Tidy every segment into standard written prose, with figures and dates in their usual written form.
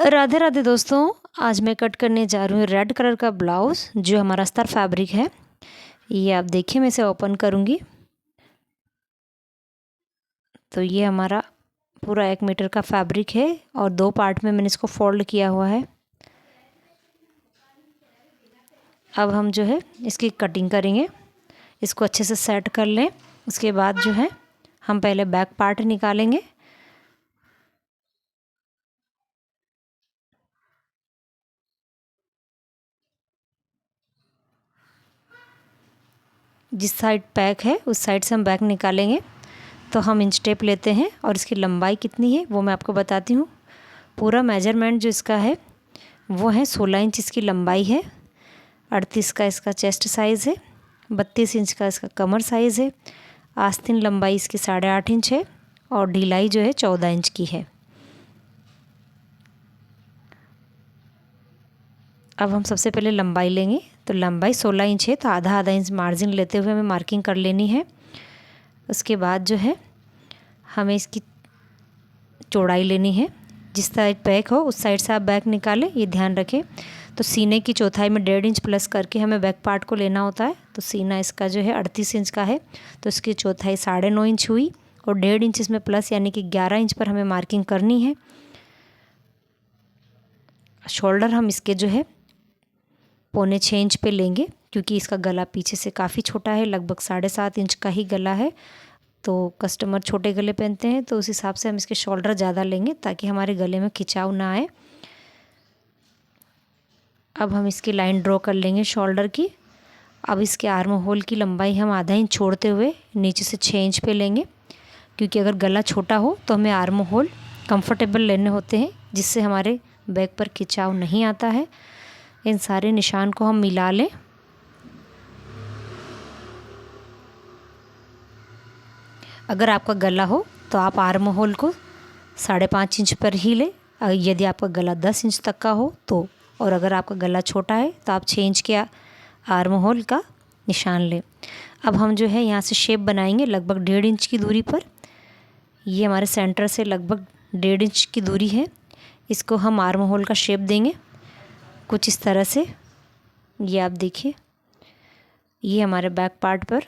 राधे राधे दोस्तों, आज मैं कट करने जा रही हूँ रेड कलर का ब्लाउज़ जो हमारा अस्तर फैब्रिक है। ये आप देखिए, मैं इसे ओपन करूँगी तो ये हमारा पूरा 1 मीटर का फैब्रिक है और 2 पार्ट में मैंने इसको फोल्ड किया हुआ है। अब हम जो है इसकी कटिंग करेंगे। इसको अच्छे से सेट कर लें। उसके बाद जो है हम पहले बैक पार्ट निकालेंगे। जिस साइड बैक है उस साइड से हम बैक निकालेंगे। तो हम इंच टेप लेते हैं और इसकी लंबाई कितनी है वो मैं आपको बताती हूँ। पूरा मेजरमेंट जो इसका है वो है 16 इंच इसकी लंबाई है, 38 का इसका चेस्ट साइज़ है, 32 इंच का इसका कमर साइज़ है, आस्तीन लंबाई इसकी 8.5 इंच है और ढिलाई जो है 14 इंच की है। अब हम सबसे पहले लंबाई लेंगे। तो लंबाई 16 इंच है तो आधा आधा इंच मार्जिन लेते हुए हमें मार्किंग कर लेनी है। उसके बाद जो है हमें इसकी चौड़ाई लेनी है। जिस साइड बैक हो उस साइड से आप बैक निकालें, ये ध्यान रखें। तो सीने की चौथाई में 1.5 इंच प्लस करके हमें बैक पार्ट को लेना होता है। तो सीना इसका जो है 38 इंच का है तो इसकी चौथाई 9.5 इंच हुई और 1.5 इंच इसमें प्लस यानी कि 11 इंच पर हमें मार्किंग करनी है। शोल्डर हम इसके जो है 6.25 इंच पे लेंगे क्योंकि इसका गला पीछे से काफ़ी छोटा है, लगभग 7.5 इंच का ही गला है। तो कस्टमर छोटे गले पहनते हैं तो उस हिसाब से हम इसके शोल्डर ज़्यादा लेंगे ताकि हमारे गले में खिंचाव ना आए। अब हम इसकी लाइन ड्रॉ कर लेंगे शोल्डर की। अब इसके आर्म होल की लंबाई हम आधा इंच छोड़ते हुए नीचे से 6 इंच पे लेंगे क्योंकि अगर गला छोटा हो तो हमें आर्म होल कंफर्टेबल लेने होते हैं जिससे हमारे बैक पर खिंचाव नहीं आता है। इन सारे निशान को हम मिला लें। अगर आपका गला हो तो आप आर्म होल को 5.5 इंच पर ही लें। यदि आपका गला 10 इंच तक का हो तो, और अगर आपका गला छोटा है तो आप 6 इंच के आर्म होल का निशान लें। अब हम जो है यहाँ से शेप बनाएंगे लगभग 1.5 इंच की दूरी पर। ये हमारे सेंटर से लगभग 1.5 इंच की दूरी है। इसको हम आर्म होल का शेप देंगे कुछ इस तरह से। ये आप देखिए, ये हमारे बैक पार्ट पर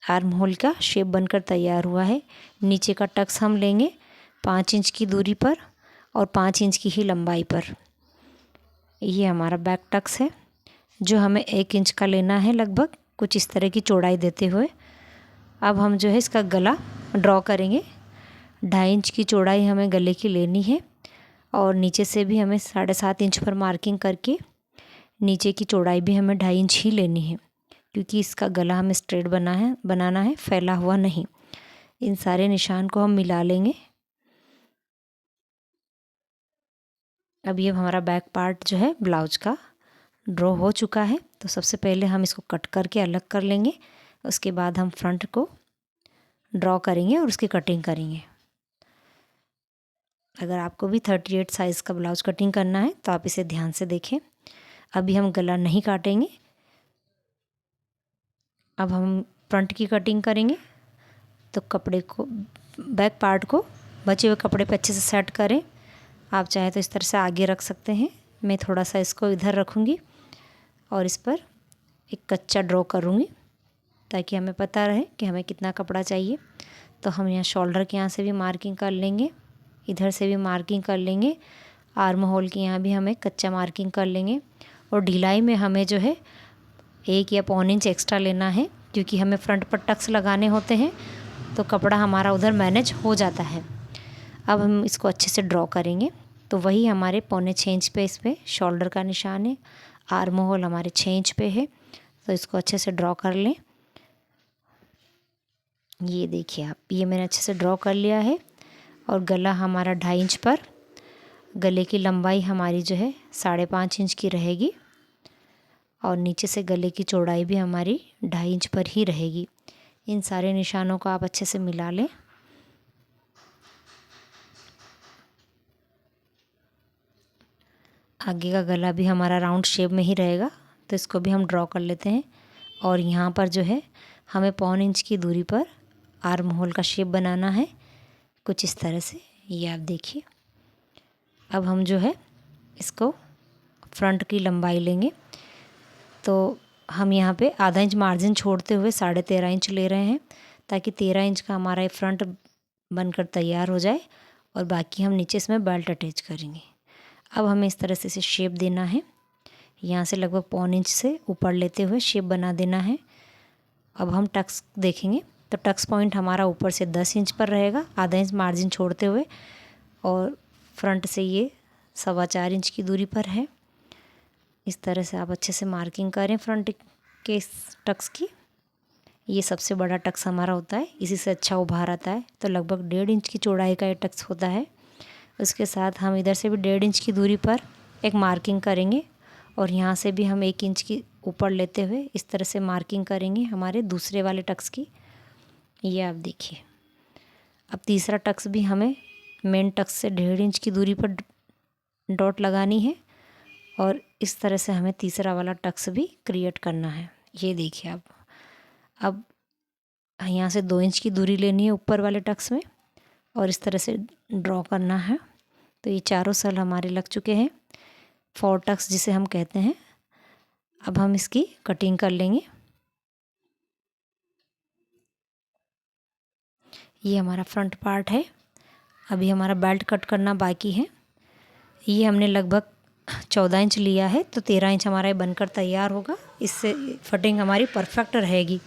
आर्म होल का शेप बनकर तैयार हुआ है। नीचे का टक्स हम लेंगे 5 इंच की दूरी पर और 5 इंच की ही लंबाई पर। ये हमारा बैक टक्स है जो हमें 1 इंच का लेना है लगभग, कुछ इस तरह की चौड़ाई देते हुए। अब हम जो है इसका गला ड्रॉ करेंगे। 2.5 इंच की चौड़ाई हमें गले की लेनी है और नीचे से भी हमें 7.5 इंच पर मार्किंग करके नीचे की चौड़ाई भी हमें 2.5 इंच ही लेनी है क्योंकि इसका गला हमें स्ट्रेट बनाना है, फैला हुआ नहीं। इन सारे निशान को हम मिला लेंगे। अब ये हमारा बैक पार्ट जो है ब्लाउज का ड्रॉ हो चुका है। तो सबसे पहले हम इसको कट करके अलग कर लेंगे। उसके बाद हम फ्रंट को ड्रॉ करेंगे और उसकी कटिंग करेंगे। अगर आपको भी 38 साइज़ का ब्लाउज कटिंग करना है तो आप इसे ध्यान से देखें। अभी हम गला नहीं काटेंगे, अब हम फ्रंट की कटिंग करेंगे। तो कपड़े को, बैक पार्ट को बचे हुए कपड़े पे अच्छे से सेट करें। आप चाहे तो इस तरह से आगे रख सकते हैं। मैं थोड़ा सा इसको इधर रखूँगी और इस पर एक कच्चा ड्रॉ करूँगी ताकि हमें पता रहे कि हमें कितना कपड़ा चाहिए। तो हम यहाँ शोल्डर के यहाँ से भी मार्किंग कर लेंगे, इधर से भी मार्किंग कर लेंगे, आर्म होल के यहाँ भी हमें कच्चा मार्किंग कर लेंगे। और ढिलाई में हमें जो है 1 या 1.25 इंच एक्स्ट्रा लेना है क्योंकि हमें फ्रंट पर टक्स लगाने होते हैं तो कपड़ा हमारा उधर मैनेज हो जाता है। अब हम इसको अच्छे से ड्रॉ करेंगे। तो वही हमारे 6.25 इंच पे इस पर शोल्डर का निशान है, आर्म होल हमारे 6 इंच पे है। तो इसको अच्छे से ड्रॉ कर लें। ये देखिए आप, ये मैंने अच्छे से ड्रॉ कर लिया है। और गला हमारा 2.5 इंच पर, गले की लंबाई हमारी जो है 5.5 इंच की रहेगी और नीचे से गले की चौड़ाई भी हमारी 2.5 इंच पर ही रहेगी। इन सारे निशानों को आप अच्छे से मिला लें। आगे का गला भी हमारा राउंड शेप में ही रहेगा तो इसको भी हम ड्रॉ कर लेते हैं। और यहाँ पर जो है हमें 1.25 इंच की दूरी पर आर्म होल का शेप बनाना है कुछ इस तरह से। ये आप देखिए। अब हम जो है इसको फ्रंट की लंबाई लेंगे। तो हम यहाँ पे आधा इंच मार्जिन छोड़ते हुए 13.5 इंच ले रहे हैं, ताकि 13 इंच का हमारा ये फ्रंट बनकर तैयार हो जाए और बाकी हम नीचे इसमें बेल्ट अटैच करेंगे। अब हमें इस तरह से इसे शेप देना है। यहाँ से लगभग 1.25 इंच से ऊपर लेते हुए शेप बना देना है। अब हम टक्स देखेंगे तो टक्स पॉइंट हमारा ऊपर से 10 इंच पर रहेगा, आधा इंच मार्जिन छोड़ते हुए, और फ्रंट से ये 4.25 इंच की दूरी पर है। इस तरह से आप अच्छे से मार्किंग करें फ्रंट के इस टक्स की। ये सबसे बड़ा टक्स हमारा होता है, इसी से अच्छा उभार आता है। तो लगभग 1.5 इंच की चौड़ाई का ये टक्स होता है। उसके साथ हम इधर से भी 1.5 इंच की दूरी पर एक मार्किंग करेंगे, और यहाँ से भी हम 1 इंच की ऊपर लेते हुए इस तरह से मार्किंग करेंगे हमारे दूसरे वाले टक्स की। ये आप देखिए। अब तीसरा टक्स भी हमें मेन टक्स से 1.5 इंच की दूरी पर डॉट लगानी है, और इस तरह से हमें तीसरा वाला टक्स भी क्रिएट करना है। ये देखिए आप। अब यहाँ से 2 इंच की दूरी लेनी है ऊपर वाले टक्स में, और इस तरह से ड्रॉ करना है। तो ये चारों सेल हमारे लग चुके हैं, 4 टक्स जिसे हम कहते हैं। अब हम इसकी कटिंग कर लेंगे। ये हमारा फ्रंट पार्ट है। अभी हमारा बेल्ट कट करना बाकी है। ये हमने लगभग 14 इंच लिया है, तो 13 इंच हमारा ये बनकर तैयार होगा। इससे फिटिंग हमारी परफेक्ट रहेगी।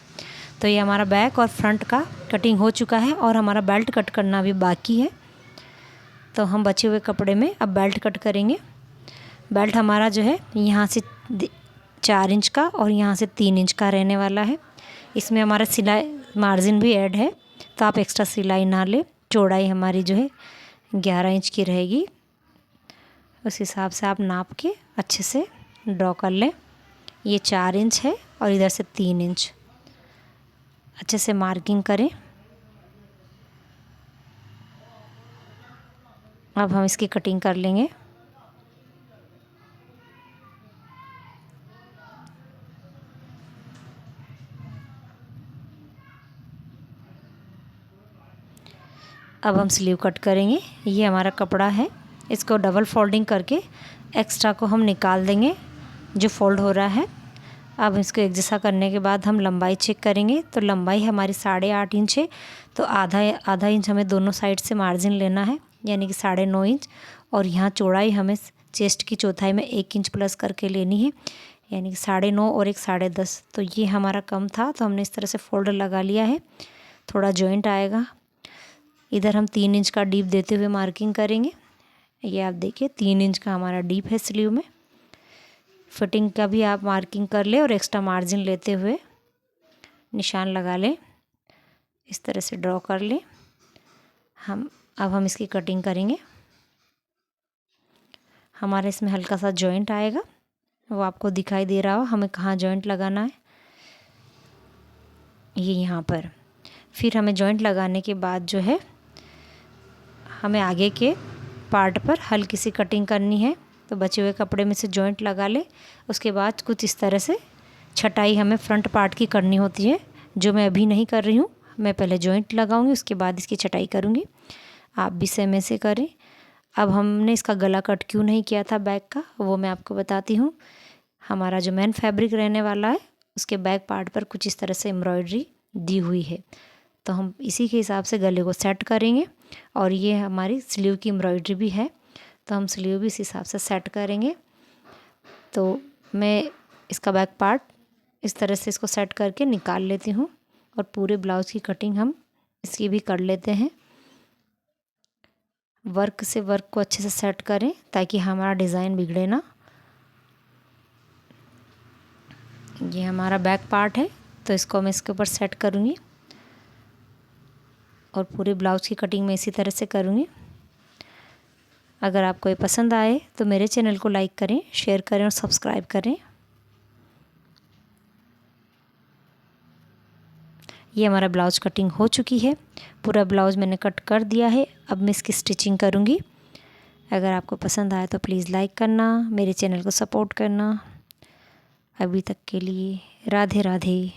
तो ये हमारा बैक और फ्रंट का कटिंग हो चुका है, और हमारा बेल्ट कट करना भी बाकी है। तो हम बचे हुए कपड़े में अब बेल्ट कट करेंगे। बेल्ट हमारा जो है यहाँ से 4 इंच का और यहाँ से 3 इंच का रहने वाला है। इसमें हमारा सिलाई मार्जिन भी ऐड है, तो आप एक्स्ट्रा सिलाई ना लें। चौड़ाई हमारी जो है 11 इंच की रहेगी। उस हिसाब से आप नाप के अच्छे से ड्रॉ कर लें। ये 4 इंच है और इधर से 3 इंच। अच्छे से मार्किंग करें। अब हम इसकी कटिंग कर लेंगे। अब हम स्लीव कट करेंगे। ये हमारा कपड़ा है, इसको डबल फोल्डिंग करके एक्स्ट्रा को हम निकाल देंगे जो फोल्ड हो रहा है। अब इसको एक जैसा करने के बाद हम लंबाई चेक करेंगे। तो लंबाई हमारी 8.5 इंच है, तो आधा इंच हमें दोनों साइड से मार्जिन लेना है, यानी कि 9.5 इंच। और यहाँ चौड़ाई हमें चेस्ट की चौथाई में 1 इंच प्लस करके लेनी है, यानी कि 9.5 और एक 10.5। तो ये हमारा कम था, तो हमने इस तरह से फोल्ड लगा लिया है। थोड़ा जॉइंट आएगा। इधर हम 3 इंच का डीप देते हुए मार्किंग करेंगे। ये आप देखिए 3 इंच का हमारा डीप है स्लीव में। फिटिंग का भी आप मार्किंग कर ले और एक्स्ट्रा मार्जिन लेते हुए निशान लगा लें। इस तरह से ड्रॉ कर लें। अब हम इसकी कटिंग करेंगे। हमारे इसमें हल्का सा जॉइंट आएगा, वो आपको दिखाई दे रहा हो हमें कहाँ जॉइंट लगाना है। ये यहाँ पर। फिर हमें जॉइंट लगाने के बाद जो है हमें आगे के पार्ट पर हल्की सी कटिंग करनी है। तो बचे हुए कपड़े में से जॉइंट लगा ले। उसके बाद कुछ इस तरह से छटाई हमें फ्रंट पार्ट की करनी होती है, जो मैं अभी नहीं कर रही हूँ। मैं पहले जॉइंट लगाऊंगी, उसके बाद इसकी छटाई करूँगी। आप भी सेम ऐसे करें। अब हमने इसका गला कट क्यों नहीं किया था बैक का, वो मैं आपको बताती हूँ। हमारा जो मेन फैब्रिक रहने वाला है उसके बैक पार्ट पर कुछ इस तरह से एम्ब्रॉयडरी दी हुई है, तो हम इसी के हिसाब से गले को सेट करेंगे। और ये हमारी स्लीव की एम्ब्रॉयडरी भी है, तो हम स्लीव भी इस हिसाब से सेट करेंगे। तो मैं इसका बैक पार्ट इस तरह से इसको सेट करके निकाल लेती हूँ, और पूरे ब्लाउज़ की कटिंग हम इसकी भी कर लेते हैं। वर्क से वर्क को अच्छे से सेट करें ताकि हमारा डिज़ाइन बिगड़े ना। ये हमारा बैक पार्ट है, तो इसको मैं इसके ऊपर सेट करूँगी, और पूरे ब्लाउज़ की कटिंग में इसी तरह से करूँगी। अगर आपको ये पसंद आए तो मेरे चैनल को लाइक करें, शेयर करें और सब्सक्राइब करें। ये हमारा ब्लाउज़ कटिंग हो चुकी है। पूरा ब्लाउज़ मैंने कट कर दिया है। अब मैं इसकी स्टिचिंग करूँगी। अगर आपको पसंद आए तो प्लीज़ लाइक करना, मेरे चैनल को सपोर्ट करना। अभी तक के लिए राधे राधे।